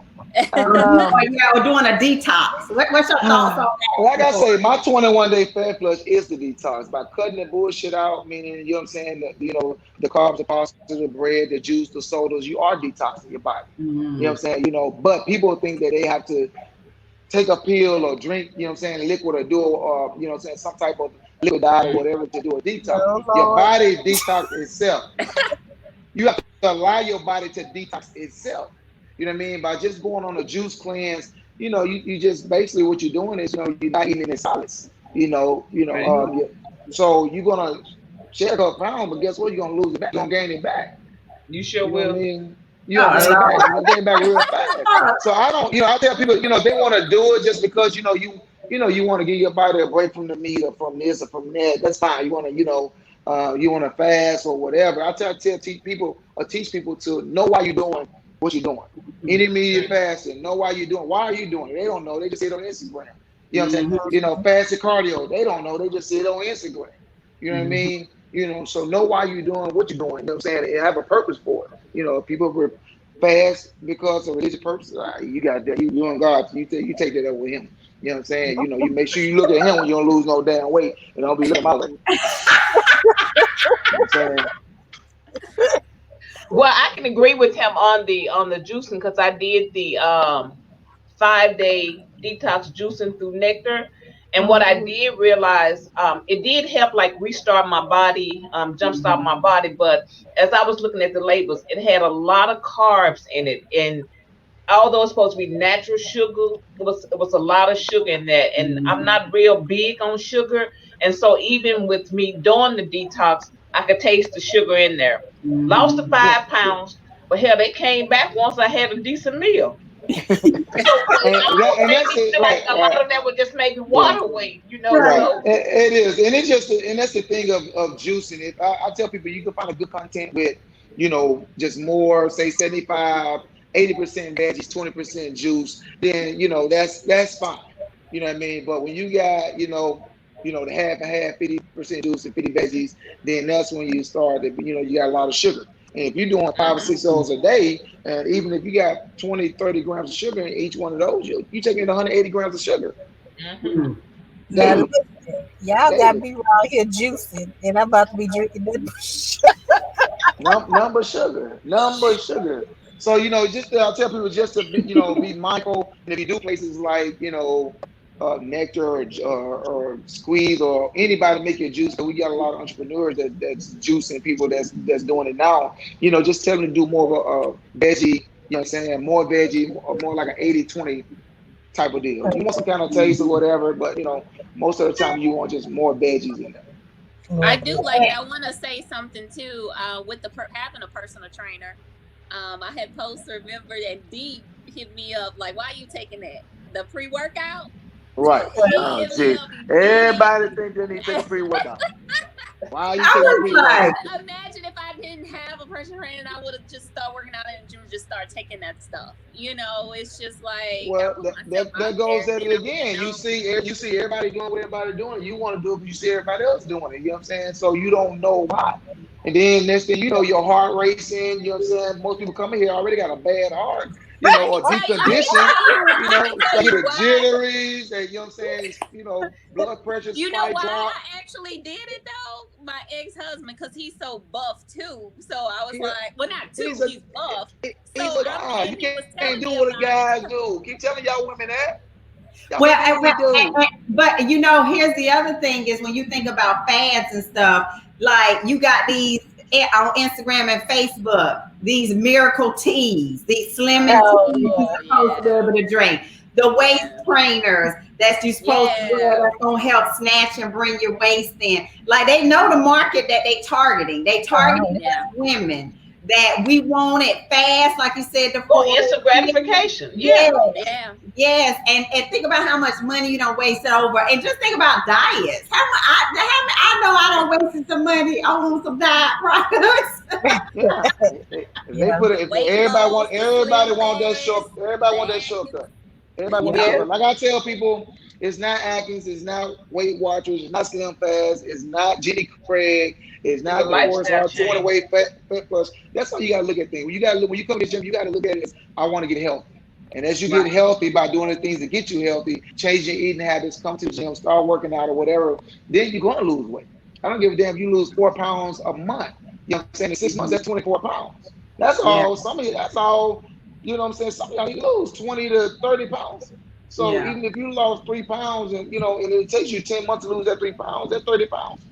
Or doing a detox. What's your thoughts on that? Like I say, my 21-day fat flush is the detox. By cutting the bullshit out, meaning, what I'm saying, that, the carbs, the pasta, the bread, the juice, the sodas, you are detoxing your body. You know what I'm saying? But people think that they have to take a pill or drink, liquid, or do, some type of liquid diet or whatever to do a detox. Your body detox itself. You have to allow your body to detox itself. You know what I mean? By just going on a juice cleanse, you just basically what you're doing is, you're not eating any solids. So you're gonna shed a pound, but guess what? You're gonna lose it back. You're gonna gain it back. You sure will. What I mean? You're gonna gain it back real fast. So I don't, I tell people, they want to do it just because, you want to give your body a break from the meat or from this or from that. That's fine. You want to, you want to fast or whatever. I teach people to know why you're doing what you're doing. Intermediate fasting, know why you're doing. Why are you doing it? They don't know. They just see it on Instagram. You know what I'm saying? Fasted cardio. They don't know. They just see it on Instagram. You know what I mean? So know why you're doing what you're doing. You know what I'm saying? And have a purpose for it. People were fast because of religious purposes. You got that. You doing God. You take that up with Him. You know what I'm saying? You make sure you look at Him when you don't lose no damn weight, and don't be looking at my leg. You know what I'm saying? Well, I can agree with him on the juicing, because I did the 5-day detox juicing through nectar, and what I did realize, it did help like restart my body, jumpstart my body. But as I was looking at the labels, it had a lot of carbs in it, and although it's supposed to be natural sugar, it was a lot of sugar in that, and I'm not real big on sugar, and so even with me doing the detox, I could taste the sugar in there. Lost the Yeah. 5 pounds, but hell, they came back once I had a decent meal. So it almost And made that's me it, feel like right, a right. lot of that was just maybe Yeah. water weight, Right, So it is, and it's just, and that's the thing of juicing. If I tell people, you can find a good content with, just more, say 75, 80% veggies, 20% juice, then that's fine. You know what I mean? But when you got, the half and half, 50% juice and 50 veggies, then that's when you start to, you got a lot of sugar. And if you're doing 5 or 6 hours a day, and even if you got 20, 30 grams of sugar in each one of those, you're taking 180 grams of sugar mhm. Yeah, daily, listen, y'all got daily. me around here juicing, and I'm about to be drinking that. Number sugar. So just I'll tell people just to be mindful, and if you do places like Nectar or Squeeze or anybody make your juice, because we got a lot of entrepreneurs that's juicing people that's doing it now. Just tell them to do more of a veggie. You know what I'm saying? More veggie, more like an 80-20 type of deal. You want some kind of taste or whatever, but most of the time you want just more veggies in there. I Well, do like. I want to say something too. With the having a personal trainer, I had posted. Remember that D hit me up like, "Why are you taking that? The pre workout?" Right. He Oh, hit me gee. up Everybody immediately. think they need to take a pre-workout. Why are you I taking a was like, pre-workout? Imagine if I didn't have a personal trainer and I would have just started working out in the gym, just start taking that stuff. It's just like I Well, put that, myself that, out that goes there at and it I wouldn't have again. You known. see, everybody doing what everybody doing. You want to do it because you see everybody else doing it. You know what I'm saying? So you don't know why. And then next thing you know, your heart racing. You know what I'm saying? Most people coming here already got a bad heart. Let me Or tell deep you. Let me condition. tell you. Let me tell Start you getting why. jitteries. And, you know what I'm saying? Blood pressure You know spike why drop. I actually did it though? My ex-husband, because he's so buff too. So I was Yeah, like, well, not he's too. a He's buff. he's So a I'm guy. You and he can't was do telling what me the about it. guys do. Keep telling y'all women that. Y'all well, can't do what we do. but here's the other thing is when you think about fads and stuff, like you got these on Instagram and Facebook, these miracle teas, these slimming oh teas you're Oh supposed to be yeah, able to drink, the waist yeah, trainers that you're supposed to wear yeah, that's gonna help snatch and bring your waist in. Like they know the market that they targeting. They targeting yeah. yeah, us women that we want it fast, like you said, the for four. instant gratification. Yes, Yeah. yeah. yes, and think about how much money you don't waste over, and just think about diets. I know I don't wasted some money on some diet products. Yeah, they Yeah. put The it. weight loss, the Everybody slim want that short. fast, Everybody want that legs. shortcut. Everybody want that Yeah, shortcut. Yes. Like I tell people, it's not Atkins, it's not Weight Watchers, it's not Slim Fast, it's not Jenny Craig, it's It's a not DeForest lifestyle Hart 20 change. weight fat plus. That's how you gotta look at things. When you come to the gym, you gotta look at it as I want to get healthy. And as you get right. healthy by doing the things that get you healthy, change your eating habits, come to the gym, start working out or whatever, then you're gonna lose weight. I don't give a damn if you lose 4 pounds a month. You know what I'm saying? In 6 months, that's 24 pounds. That's Yeah, all. Some of you, that's all. You know what I'm saying? Some of y'all you lose 20 to 30 pounds. So yeah, even if you lost 3 pounds and and it takes you 10 months to lose that 3 pounds, that's 30 pounds.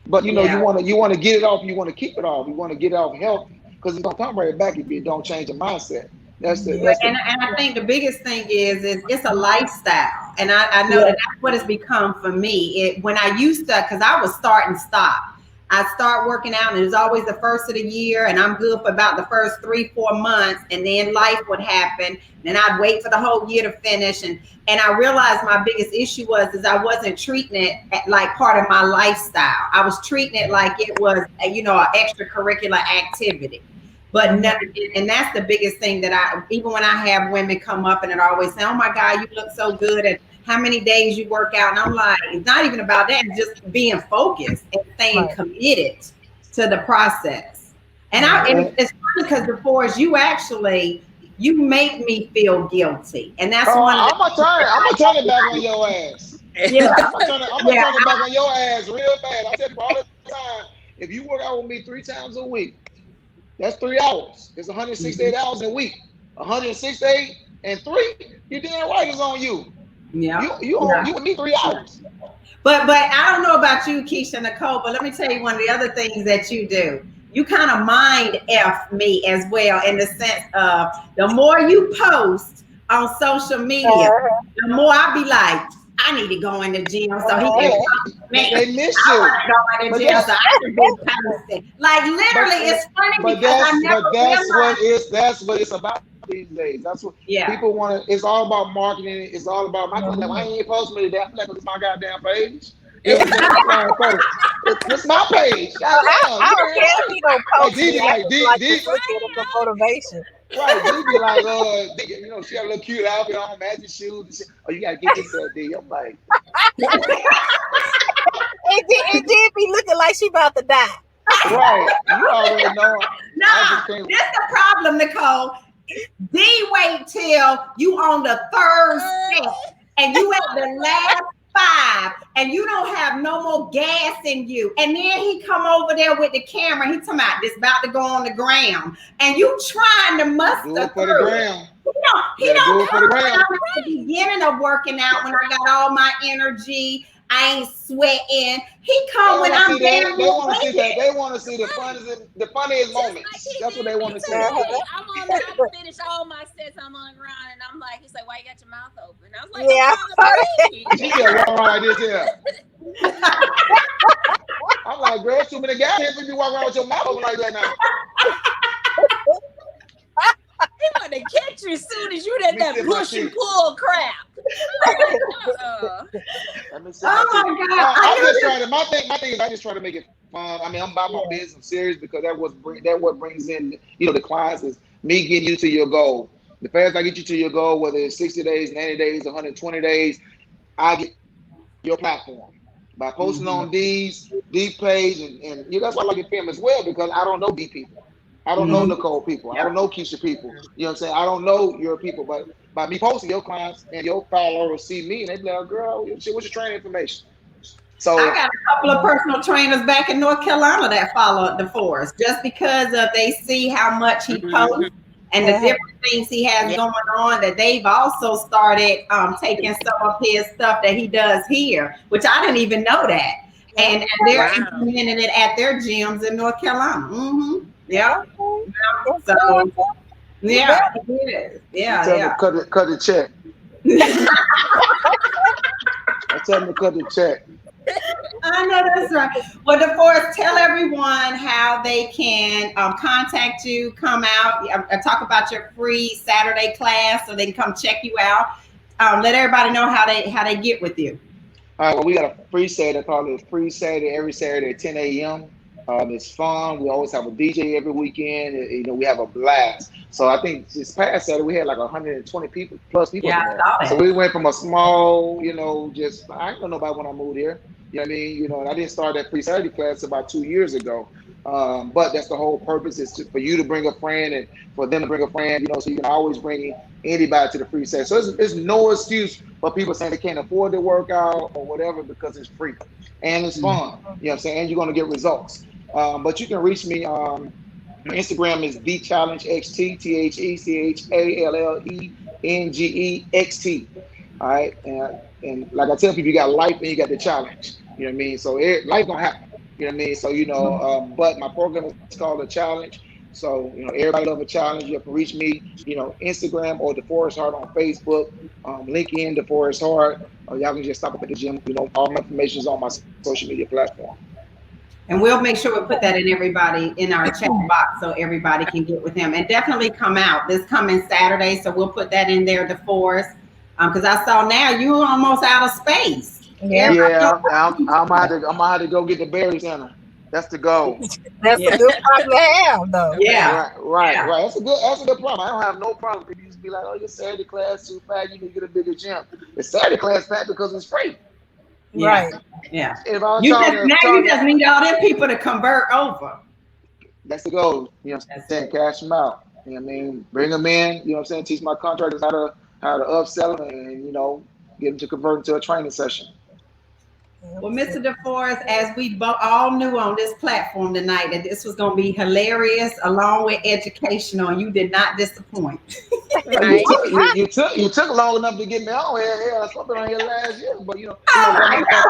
But yeah. you wanna get it off, you want to keep it off, you want to get it off healthy. Because it's gonna come right back if you don't change your mindset. That's the Yeah. that's the And I think the biggest thing is it's a lifestyle, and I know Yeah. that that's what it's become for me. When I used to, because I was start and stop. I start working out, and it was always the first of the year, and I'm good for about the first 3-4 months, and then life would happen. Then I'd wait for the whole year to finish, and I realized my biggest issue was is I wasn't treating it like part of my lifestyle. I was treating it like it was an extracurricular activity. But no, and that's the biggest thing that even when I have women come up and it always say, "Oh my God, you look so good," and how many days you work out, and I'm like, it's not even about that. It's just being focused and staying Right. committed to the process. Yeah. And it's funny because DeForest, you make me feel guilty, and that's oh one of the things that I'm gonna turn it back on I your ass. yeah, I'm gonna yeah, turn it back on your ass real bad. I tell people all the time, if you work out with me 3 times a week, that's 3 hours. It's 168 hours in a week. 168 and 3, you damn right it's on you. yeah, You yeah. with me 3 hours. But I don't know about you, Keisha Nicole, but let me tell you one of the other things that you do. you kind of mind F me as well, in the sense of the more you post on social media, the more I be like, I need to go in the gym so he can Hey, post me. they miss I you. want to go in the But gym that's so I can be posted. Like but literally, it's funny but because I that's never but realized. that's what it's about these days. That's what Yeah. people want to. It's all about marketing. It's all about my like, why Mhm. ain't you posting me today? I'm like, it's my goddamn page. You know what I'm saying? I'm like, folks, it's my page. Goddamn, I you don't know, care if right? you don't Like post D me. be I like just D like to D look at it for motivation. right. D be like you know, she had a little cute outfit on, magic shoes. And shit. Oh, you gotta get this D. I'm like, It did be looking like she about to die. right. You already know. I Nah, just can't. this the problem, Nicole. D wait till you on the third step and you at the last five and you don't have no more gas in you. And then he come over there with the camera. He talking about this about to go on the ground. And you trying to Do muster it for the through it. gram. He You gotta do don't it for the come when gram. I'm at the beginning of working out, when I got all my energy. I ain't sweating. He They come when want to I'm see that. barely They want to see that. awake. They want to see Right. the funniest Just like moments. he That's what did they me want to see. today. I finished all my sets. I'm on ground, and I'm like, he's like, why you got your mouth open? I was like, I'm Yeah. trying to breathe. She just walk around like this here. I'm like, girl, too many guys here for you walk around with your mouth open like that now. He want to catch you as soon as you did Let me that sip my push and tea. pull crap. I was like, Let me sip my Oh tea. my God. I I'm knew just this. trying to. My thing is, I just try to make it fun. I mean, I'm about my Yeah. business. I'm serious because that what brings in the clients is me getting you to your goal. The faster I get you to your goal, whether it's 60 days, 90 days, 120 days, I get your platform by posting Mhm, on these page and that's why I like your film as well because I don't know D people. I don't know mhm. Nicole people. I don't Yep. know Keisha people. You know what I'm saying? I don't know your people, but by me posting, your clients and your followers see me and they be like, girl, what's your training information? I So got a couple of personal trainers back in North Carolina that follow DeForest just because of they see how much he mhm. posts and the Uh-huh. different things he has Yeah. going on, that they've also started taking some of his stuff that he does here, which I didn't even know that. And they're Wow. implementing it at their gyms in North Carolina. Yep. Okay. That's So good. You yeah, better. it is. I tell them Yeah, to cut the check. yeah. I tell them to cut the check. I know that's right. Well, DeForest, tell everyone how they can contact you, come out, talk about your free Saturday class, so they can come check you out. Let everybody know how they get with you. All right, well, we got a free Saturday, probably a free Saturday every Saturday at 10 a.m. It's fun. We always have a DJ every weekend. We have a blast. So I think this past Saturday we had like 120 people plus people Yeah, in I there. saw So that. we went from a small, just I didn't know nobody when I moved here. You know what I mean? And I didn't start that free Saturday class about 2 years ago. But that's the whole purpose is for you to bring a friend and for them to bring a friend. So you can always bring anybody to the free Saturday. So it's no excuse for people saying they can't afford to work out or whatever because it's free and it's fun. You know what I'm saying? And you're going to get results. But you can reach me. My Instagram is the challenge xt TheChallengeXT. All right, and like I tell people, you got life and you got the challenge. You know what I mean? So life gonna happen. You know what I mean? So but my program is called the challenge. So everybody love a challenge. You can reach me. Instagram or DeForest Hart on Facebook. LinkedIn DeForest Hart. Or y'all can just stop up at the gym. All my information is on my social media platform. And we'll make sure we put that in our chat box so everybody can get with him. And definitely come out this coming Saturday. So we'll put that in there, DeForest. Because I saw now you're almost out of space. Yeah. Yeah, Everybody, I'm gonna have to go get the Berry Center. That's the goal. That's a yeah, good problem to have, though. yeah, Right. That's a good problem. I don't have no problem. People used to be like, "Oh, your Saturday class too fat. You need to get a bigger gym." The Saturday class fat because it's free. yeah, Right. yeah. If I was You just charging, now you charging, just need all them people to convert over. that's the goal. You know what I'm That's saying? it. Cash them out. You know what I mean? Bring them in. You know what I'm saying? Teach my contractors how to upsell them and get them to convert into a training session. Well, Mr. DeForest, as we all knew on this platform tonight that this was going to be hilarious along with educational, and you did not disappoint. Right. You took long enough to get me on here. Yeah, I slept on here last year, but Oh my God!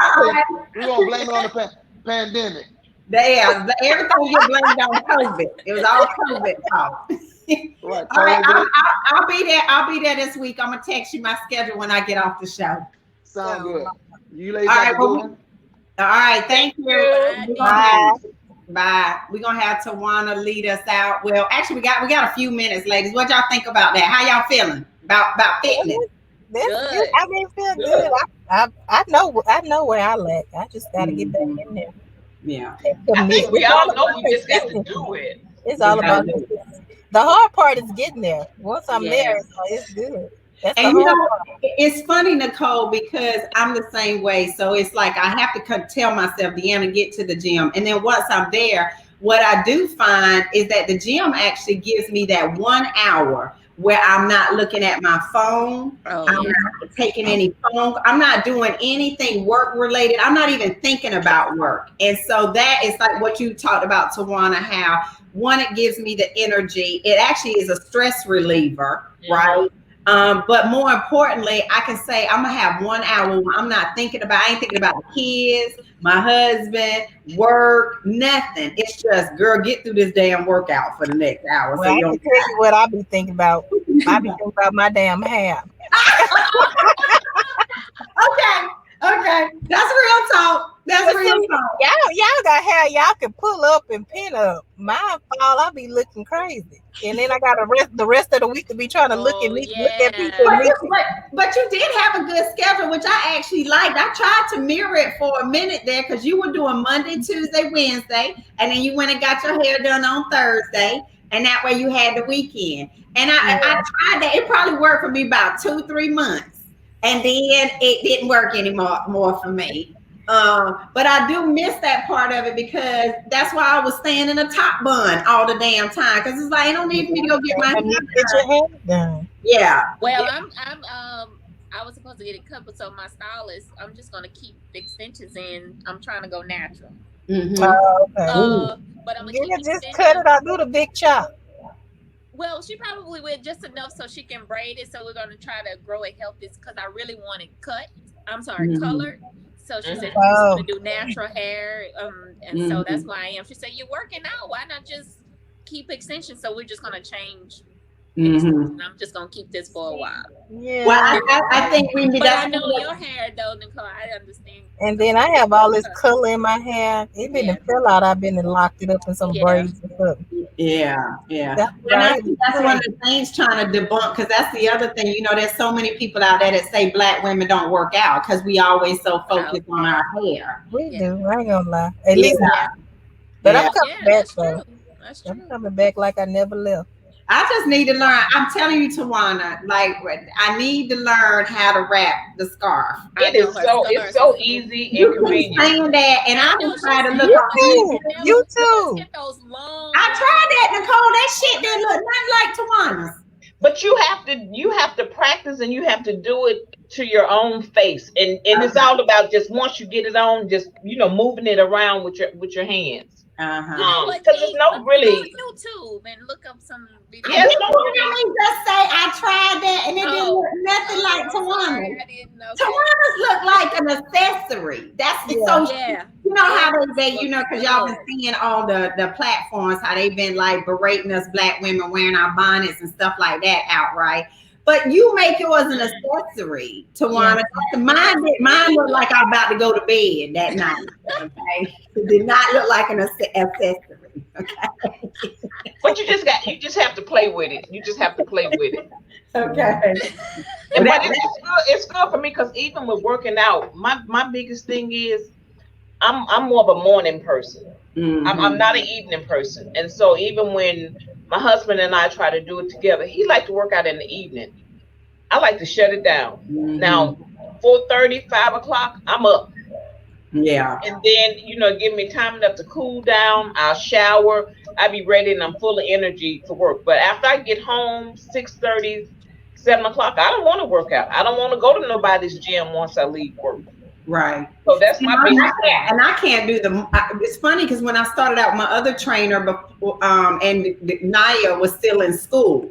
we're gonna blame it on the pandemic. Everything you blamed on COVID. It was all COVID fault. Right, All right, COVID. I'll be there. I'll be there this week. I'm gonna text you my schedule when I get off the show. Sound So, good. You All ladies have right, a good one. all right. Thank you. Bye, We're gonna Nikki. bye. have bye. We're gonna have Tawana lead us out. Well, actually, we got a few minutes, ladies. What y'all think about that? How y'all feeling about fitness? That's good. Good. I mean, feel Good. good. I know where I lack. I just got to get back Mhm. in there Yeah. and I commit. think we It's all all know about you just got to consistency. do it. It's We all gotta about do it. consistency. The hard part is getting there. Once I'm there, Yeah. it's good. That's the And you hard know, part. it's funny, Nicole, because I'm the same way. So it's like I have to tell myself, Deanna, get to the gym. And then once I'm there, what I do find is that the gym actually gives me that 1 hour where I'm not looking at my phone. Oh I'm yeah. not taking any phone. I'm not doing anything work related. I'm not even thinking about work. And so that is like what you talked about, Tawana, how one, it gives me the energy. It actually is a stress reliever, right? But more importantly, I can say I'm gonna have 1 hour where I'm not thinking about, I ain't thinking about the kids, my husband, work, nothing. It's just, girl, get through this damn workout for the next hour. So Well, I you can tell you what I be thinking about. I be thinking about my damn hair. okay, okay. That's real talk. That's But real see, talk. y'all got hair y'all can pull up and pin up. Mine fall, I be looking crazy. And then I got the rest of the week to be trying to Oh look at people yeah. and But me. you did have a good schedule, which I actually liked. I tried to mirror it for a minute there because you were doing Monday, Tuesday, Wednesday, and then you went and got your hair done on Thursday, and that way you had the weekend. And I tried that. It probably worked for me about 2-3 months, and then it didn't work anymore more for me. But I do miss that part of it because that's why I was staying in a top bun all the damn time. Because it's like, it don't need me to go get my hair I need to get done. your hair done. Yeah. Well, Yeah. I was supposed to get it cut, but so my stylist, I'm just gonna keep the extensions in. I'm trying to go natural. Mm-hmm. Oh, okay. But I'm gonna You keep can just cut it extensions. out, do the big chop. Well, she probably will just enough so she can braid it. So we're gonna try to grow it healthy because I really want it cut. I'm sorry, Mm-hmm. colored. So she said she's Oh, gonna do natural hair. And so that's Mm-hmm. why I am. She said, "You're working out. Why not just keep extensions?" So we're just gonna change extensions. Mm-hmm. I'm just gonna keep this for a while. Well, yeah. I think we need But I that's know your hair though, Nicole. I understand. And then I have all this color in my hair. It been Yeah, and fell out. I've been and locked it up in some yeah, braids and stuff. yeah, yeah. That's And I right. think that's one of the things trying to debunk because that's the other thing. You know, there's so many people out there that say black women don't work out because we always so out. focused on our hair. We Yeah, do. I ain't gonna lie. At Yeah, least, yeah, but I'm yeah. coming yeah. back That's though. true. That's I'm true. coming back like I never left. I just need to learn. I'm telling you, Tawana, like I need to learn how to wrap the scarf. I It know is her so it's scars so is so. easy and You keep convenient. saying that, and I I know was she trying to said look You on that. She too. eBay. said them. You You always too. get those long, I tried long that, Nicole. That shit scars. didn't look nothing like Tawana's. But you have to practice and you have to do it to your own face. And it's all about just once you get it on, just moving it around with your hands. You know Uh-huh. what, Because it's Nick? no Go on really YouTube and look up some Didn't yes, videos. no you really just say I tried that and it didn't Oh, look nothing like oh, I'm sorry. Tawana's? I didn't. Okay. Tawanas look like an accessory. That's it's Yeah. so Yeah, you know how it they looks because y'all been good. seeing all the platforms how they've been like berating us black women wearing our bonnets and stuff like that outright. But you make yours an accessory, Yeah. Tawana. It looks Mine really looked good. like I'm about to go to bed that night. Okay, it did not look like an accessory. Okay, but you just have to play with it. You just have to play with it. okay. And but That, it's good for me because even with working out, my biggest thing is I'm more of a morning person. I'm mhm, not an evening person. And so even when my husband and I try to do it together, he like to work out in the evening. I like to shut it down. mhm. Now, 4:30, 5 o'clock, I'm up. Yeah. And then, give me time enough to cool down. I'll shower. I'll be ready and I'm full of energy for work. But after I get home, 6:30, 7 o'clock, I don't want to work out. I don't want to go to nobody's gym once I leave work. Right. So that's And my biggest thing. I can't do it's funny because when I started out, my other trainer, before, and Naya was still in school.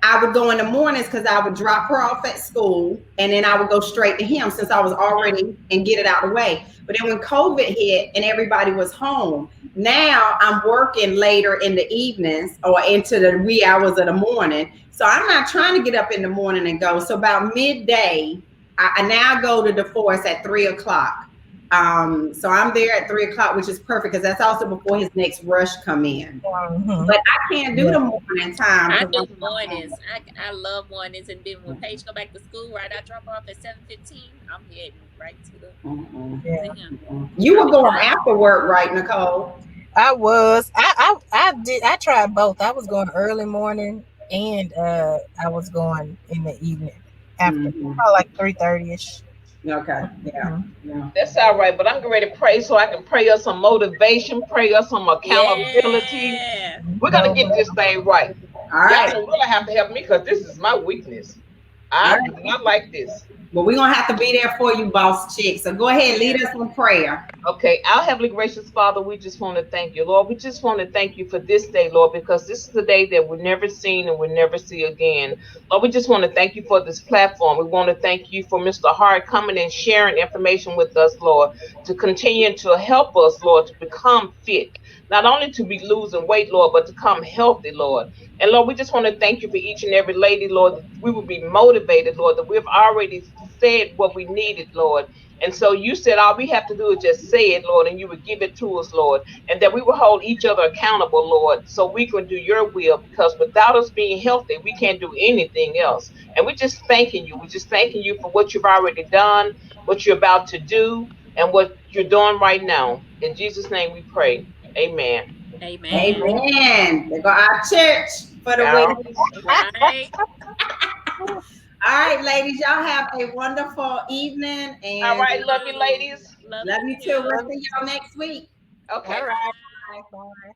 I would go in the mornings because I would drop her off at school and then I would go straight to him since I was already and get it out of the way. But then when COVID hit and everybody was home, now I'm working later in the evenings or into the wee hours of the morning. So I'm not trying to get up in the morning and go. So about midday, I now go to DeForest at 3 o'clock. So I'm there at 3 o'clock, which is perfect because that's also before his next rush come in. Mhm. But I can't do the morning time. I 'Cause do I'm- mornings. I love mornings, and then when Paige go back to school, right? I drop off at 7:15. I'm heading right to the Mm-mm. Yeah. him. You were going after work, right, Nicole? I was. I did. I tried both. I was going early morning, and I was going in the evening after Mm-hmm. probably like 3:30 ish. Okay. Yeah. Mhm. Yeah. That's all right, but I'm getting ready to pray so I can pray us some motivation, pray us some accountability. Yeah. We're gonna get this thing right. All Y'all right. don't really have to help me because this is my weakness. All I right. do not like this. Well, we're gonna have to be there for you, boss chick. So go ahead, lead Yeah. us in prayer. Okay, our Heavenly Gracious Father, we just want to thank you, Lord. We just want to thank you for this day, Lord, because this is a day that we've never seen and we'll never see again. Lord, we just want to thank you for this platform. We want to thank you for Mr. Hart coming and sharing information with us, Lord, to continue to help us, Lord, to become fit. Not only to be losing weight, Lord, but to come healthy, Lord. And Lord, we just want to thank you for each and every lady, Lord, that we will be motivated, Lord, that we've already said what we needed, Lord. And so you said all we have to do is just say it, Lord, and you would give it to us, Lord, and that we will hold each other accountable, Lord, so we can do your will, because without us being healthy, we can't do anything else. And we're just thanking you. We're just thanking you for what you've already done, what you're about to do, and what you're doing right now. In Jesus' name we pray. Amen. Amen. Amen. They go our church for the week. All Right. All right, ladies, y'all have a wonderful evening and right. You Love you, too. ladies. Love love you too. you. We'll see y'all next week. Okay. All right. Bye. Bye.